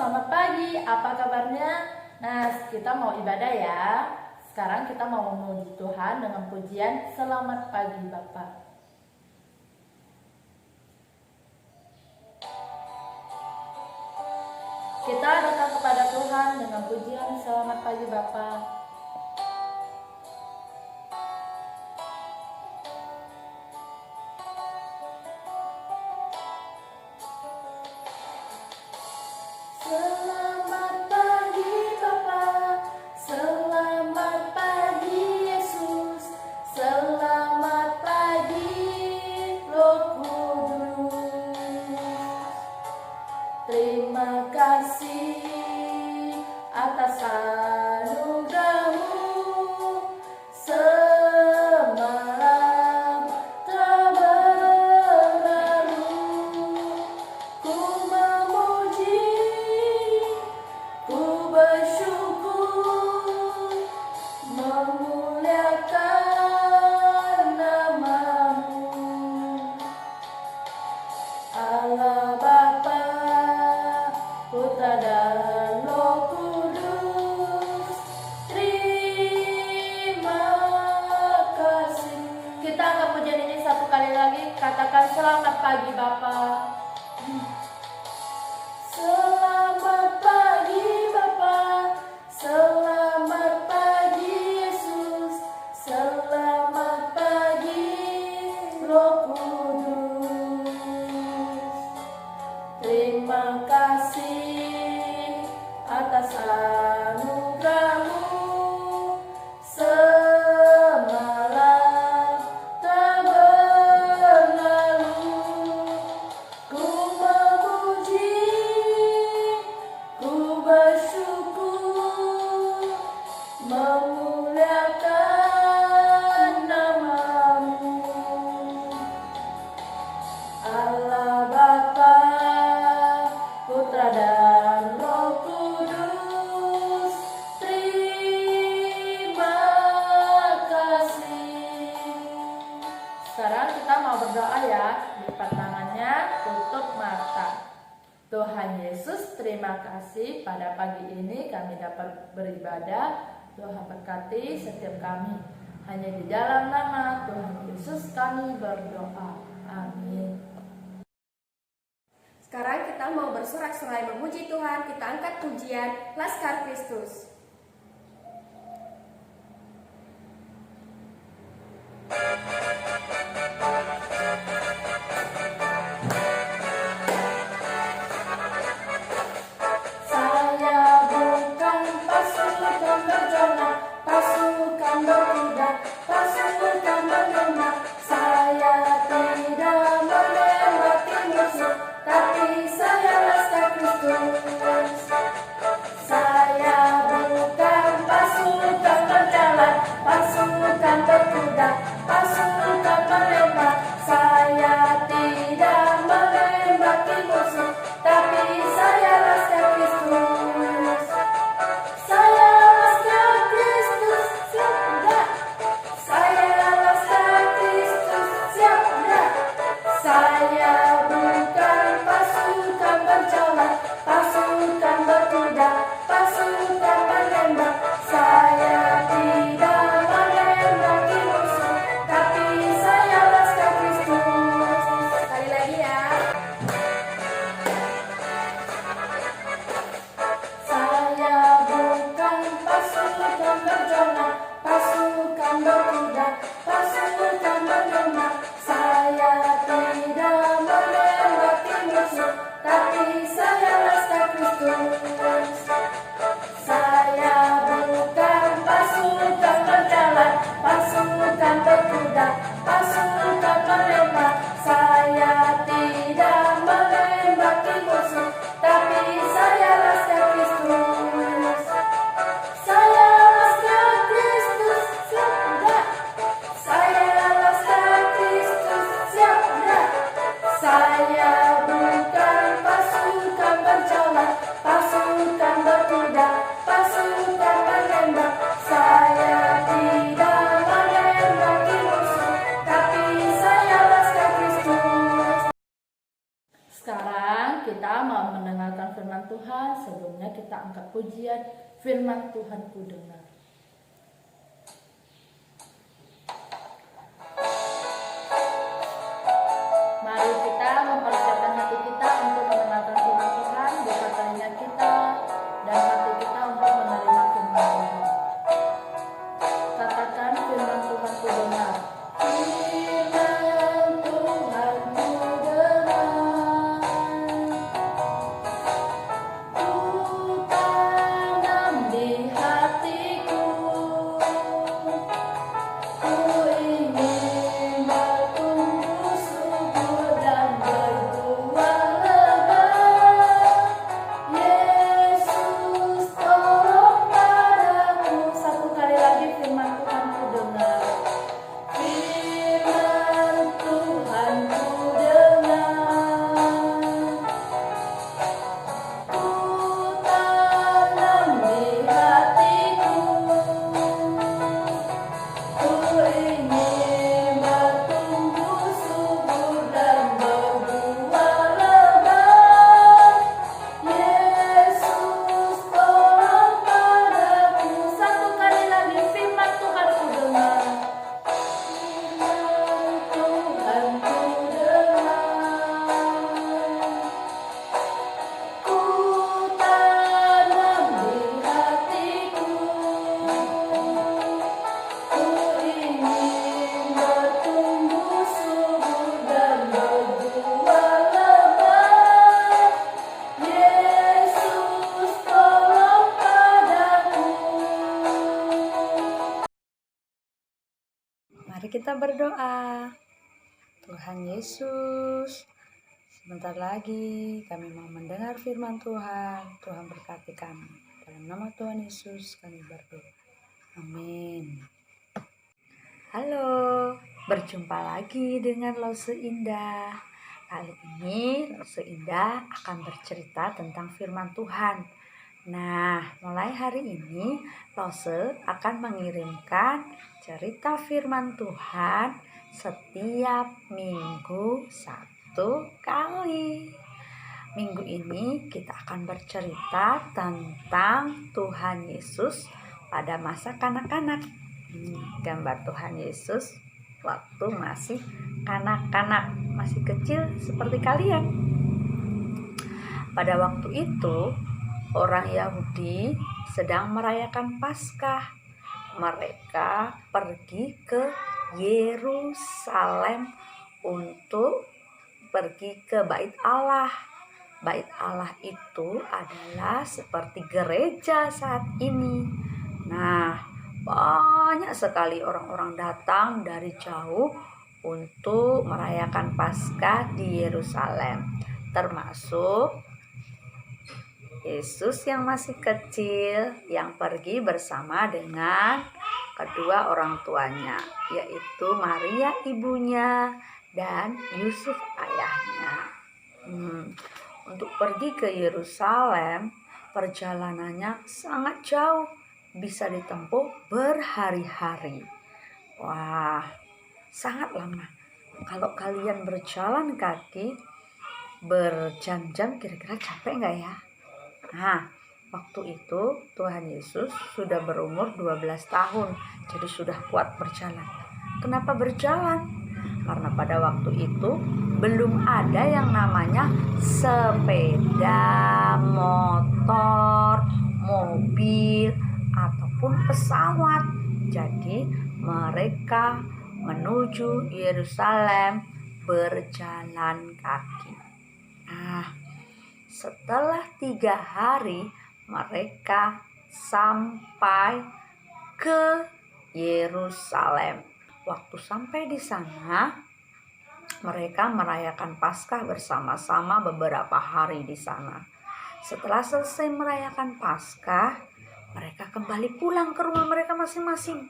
selamat pagi. Apa kabarnya? Nah, kita mau ibadah ya. Sekarang kita mau memuji Tuhan dengan pujian Selamat Pagi Bapa. Kita datang kepada Tuhan dengan pujian Selamat Pagi Bapa. Selamat pagi Bapa, selamat pagi Yesus, selamat pagi Roh Kudus. Terima kasih atas anugerah-Mu. Semalam telah berlalu, ku memuji, ku bersyukur, memuliakan nama-Mu. Allah Bapa, Putra dan Roh Kudus, terima kasih. Kita angkat pujian ini satu kali lagi, katakan selamat pagi Bapa. Selamat pagi Bapa, selamat pagi Yesus, selamat pagi Roh Kudus. Terima kasih atas anugerah-Mu. Semalam telah berlalu, ku memuji, ku bersyukur, memuliakan nama-Mu. Allah Bapa, Putra dan Roh Kudus, terima kasih. Sekarang kita mau berdoa ya. Lipat tangannya, tutup mata. Tuhan Yesus, terima kasih pada pagi ini kami dapat beribadah. Tuhan berkati setiap kami. Hanya di dalam nama Tuhan Yesus kami berdoa. Amin. Sekarang kita mau bersorak-sorai memuji Tuhan. Kita angkat pujian Laskar Kristus. Saya bukan pasukan berjalan, pasukan berkuda, pasukan menembak. Saya tidak melewati musuh, tapi saya Laskar Kristus. Saya bukan pasukan berjalan, pasukan berkuda, pasukan menembak. Saya tidak melewati musuh, tapi saya Laskar Kristus. Saya Laskar Kristus, siap enggak? Saya Laskar Kristus, siap enggak? Saya bukan pasukan berjalan, pasukan berkuda, pasukan menembak. Saya tidak menembaki musuh, tapi saya Laskar Kristus. Sekali lagi ya. Saya bukan pasukan berjalan, pasukan berkuda, pasukan menembak. Saya tidak melewati musuh, tapi saya Laskar Kristus. Saya bukan pasukan berjalan, pasukan berkuda, pasukan menembak. Saya tidak melewati musuh, tapi saya Laskar Kristus. Saya Laskar Kristus, siap enggak? Saya Laskar Kristus, siap enggak? Saya bukan pasukan berjalan, pasukan mendengarkan firman Tuhan, sebelumnya kita angkat pujian firman Tuhan ku dengar. Mari kita mempersiapkan hati kita untuk mendengarkan firman Tuhan, buka telinga kita dan hati kita untuk menerima firman Tuhan. Katakan firman Tuhan ku dengar. Firman Tuhan ku dengar. Ku tanam di hatiku. Ku ingin bertumbuh subur dan berbuah lebat. Yesus tolong padaku. Satu kali lagi firman Tuhan ku dengar. Firman Tuhan ku dengar. Ku tanam di hatiku. Ku ingin bertumbuh subur dan berbuah lebat. Yesus tolong padaku. Satu kali lagi firman Tuhan ku dengar. Firman Tuhan ku dengar. Ku tanam di hatiku. Ku ingin bertumbuh subur dan berbuah lebat. Yesus tolong padaku. Mari kita berdoa. Tuhan Yesus, sebentar lagi kami mau mendengar firman Tuhan. Tuhan berkati kami. Dalam nama Tuhan Yesus kami berdoa. Amin. Halo, berjumpa lagi dengan Lose Indah. Kali ini Lose Indah akan bercerita tentang firman Tuhan. Nah, mulai hari ini Lose akan mengirimkan cerita firman Tuhan setiap minggu satu kali. Minggu ini kita akan bercerita tentang Tuhan Yesus pada masa kanak-kanak. Gambar Tuhan Yesus waktu masih kanak-kanak, masih kecil seperti kalian. Pada waktu itu orang Yahudi sedang merayakan Paskah. Mereka pergi ke Yerusalem untuk pergi ke Bait Allah. Bait Allah itu adalah seperti gereja saat ini. Nah, banyak sekali orang-orang datang dari jauh untuk merayakan Paskah di Yerusalem, termasuk Yesus yang masih kecil yang pergi bersama dengan kedua orang tuanya, yaitu Maria ibunya dan Yusuf ayahnya. Untuk pergi ke Yerusalem, perjalanannya sangat jauh, bisa ditempuh berhari-hari. Wah, sangat lama. Kalau kalian berjalan kaki berjam-jam, kira-kira capek nggak ya? Nah, waktu itu Tuhan Yesus sudah berumur 12 tahun, jadi sudah kuat berjalan. Kenapa berjalan? Karena pada waktu itu belum ada yang namanya sepeda, motor, mobil, ataupun pesawat. Jadi mereka menuju Yerusalem berjalan kaki. Nah, setelah 3 hari mereka sampai ke Yerusalem. Waktu sampai di sana, mereka merayakan Paskah bersama-sama beberapa hari di sana. Setelah selesai merayakan Paskah, mereka kembali pulang ke rumah mereka masing-masing.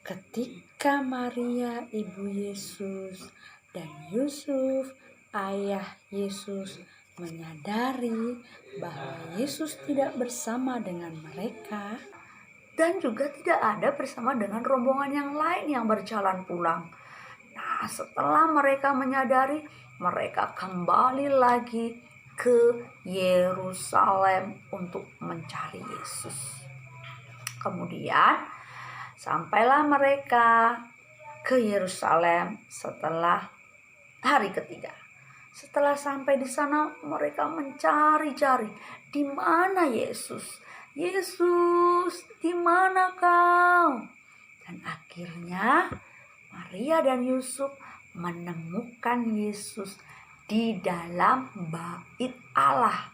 Ketika Maria ibu Yesus dan Yusuf ayah Yesus menyadari bahwa Yesus tidak bersama dengan mereka dan juga tidak ada bersama dengan rombongan yang lain yang berjalan pulang. Nah, setelah mereka menyadari, mereka kembali lagi ke Yerusalem untuk mencari Yesus. Kemudian sampailah mereka ke Yerusalem setelah hari ketiga. Setelah sampai di sana, mereka mencari-cari, di mana Yesus? Yesus, di mana kau? Dan akhirnya Maria dan Yusuf menemukan Yesus di dalam bait Allah.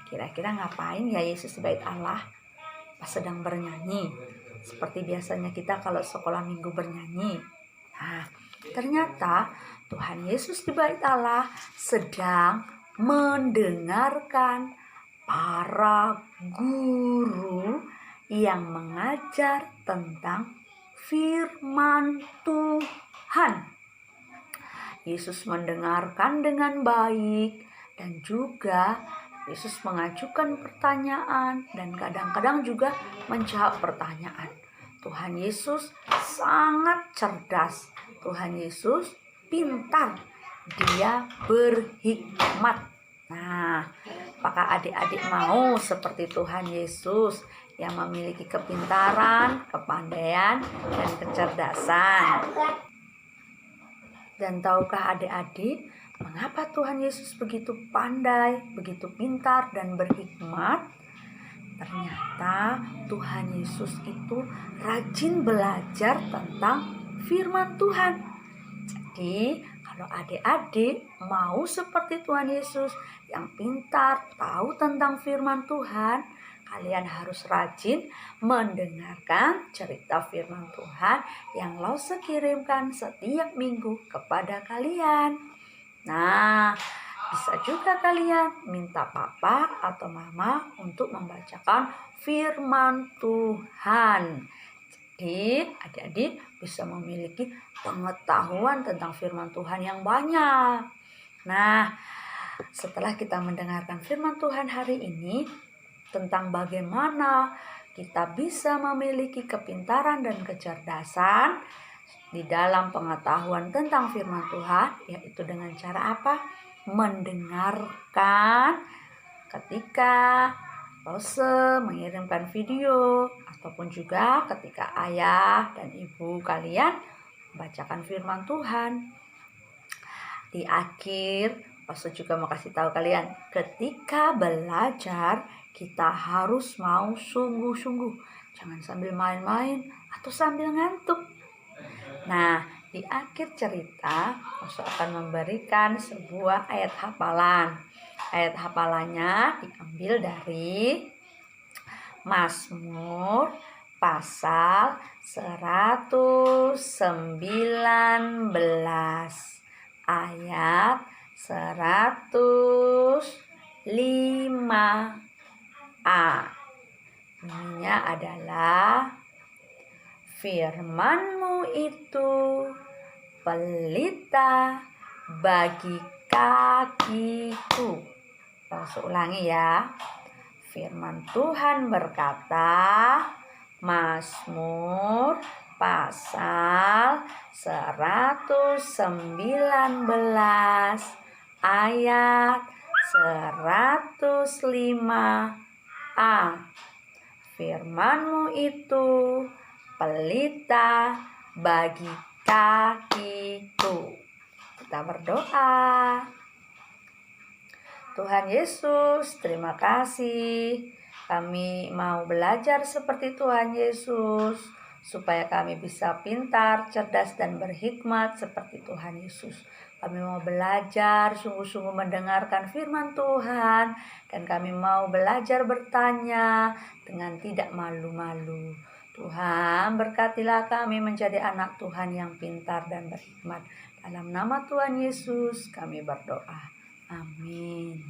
Kira-kira ngapain ya Yesus di bait Allah? Pas sedang bernyanyi, seperti biasanya kita kalau sekolah minggu bernyanyi. Nah, ternyata Tuhan Yesus di bait Allah sedang mendengarkan para guru yang mengajar tentang firman Tuhan. Yesus mendengarkan dengan baik dan juga Yesus mengajukan pertanyaan dan kadang-kadang juga menjawab pertanyaan. Tuhan Yesus sangat cerdas. Tuhan Yesus pintar. Dia berhikmat. Nah, apakah adik-adik mau seperti Tuhan Yesus yang memiliki kepintaran, kepandaian, dan kecerdasan? Dan tahukah adik-adik mengapa Tuhan Yesus begitu pandai, begitu pintar, dan berhikmat? Ternyata Tuhan Yesus itu rajin belajar tentang firman Tuhan. Jadi kalau adik-adik mau seperti Tuhan Yesus yang pintar, tahu tentang firman Tuhan, kalian harus rajin mendengarkan cerita firman Tuhan yang Lause kirimkan setiap minggu kepada kalian. Nah, bisa juga kalian minta papa atau mama untuk membacakan firman Tuhan. Jadi adik-adik bisa memiliki pengetahuan tentang firman Tuhan yang banyak. Nah, setelah kita mendengarkan firman Tuhan hari ini tentang bagaimana kita bisa memiliki kepintaran dan kecerdasan di dalam pengetahuan tentang firman Tuhan, yaitu dengan cara apa? Mendengarkan ketika Lause mengirimkan video, ataupun juga ketika ayah dan ibu kalian membacakan firman Tuhan. Di akhir, Lause juga mau kasih tahu kalian, ketika belajar kita harus mau sungguh-sungguh, jangan sambil main-main atau sambil ngantuk. Nah, di akhir cerita, Lause akan memberikan sebuah ayat hafalan. Ayat hafalannya diambil dari Mazmur pasal 119 ayat 105a. Bunyinya adalah, firman-Mu itu pelita bagi kakiku. Langsung ulangi ya. Firman Tuhan berkata, Mazmur pasal 119 ayat 105a. Firman-Mu itu pelita bagi kakiku. Kita berdoa. Tuhan Yesus, terima kasih. Kami mau belajar seperti Tuhan Yesus, supaya kami bisa pintar, cerdas, dan berhikmat seperti Tuhan Yesus. Kami mau belajar sungguh-sungguh mendengarkan firman Tuhan, dan kami mau belajar bertanya dengan tidak malu-malu. Tuhan, berkatilah kami menjadi anak Tuhan yang pintar dan berhikmat. Dalam nama Tuhan Yesus kami berdoa. Amin.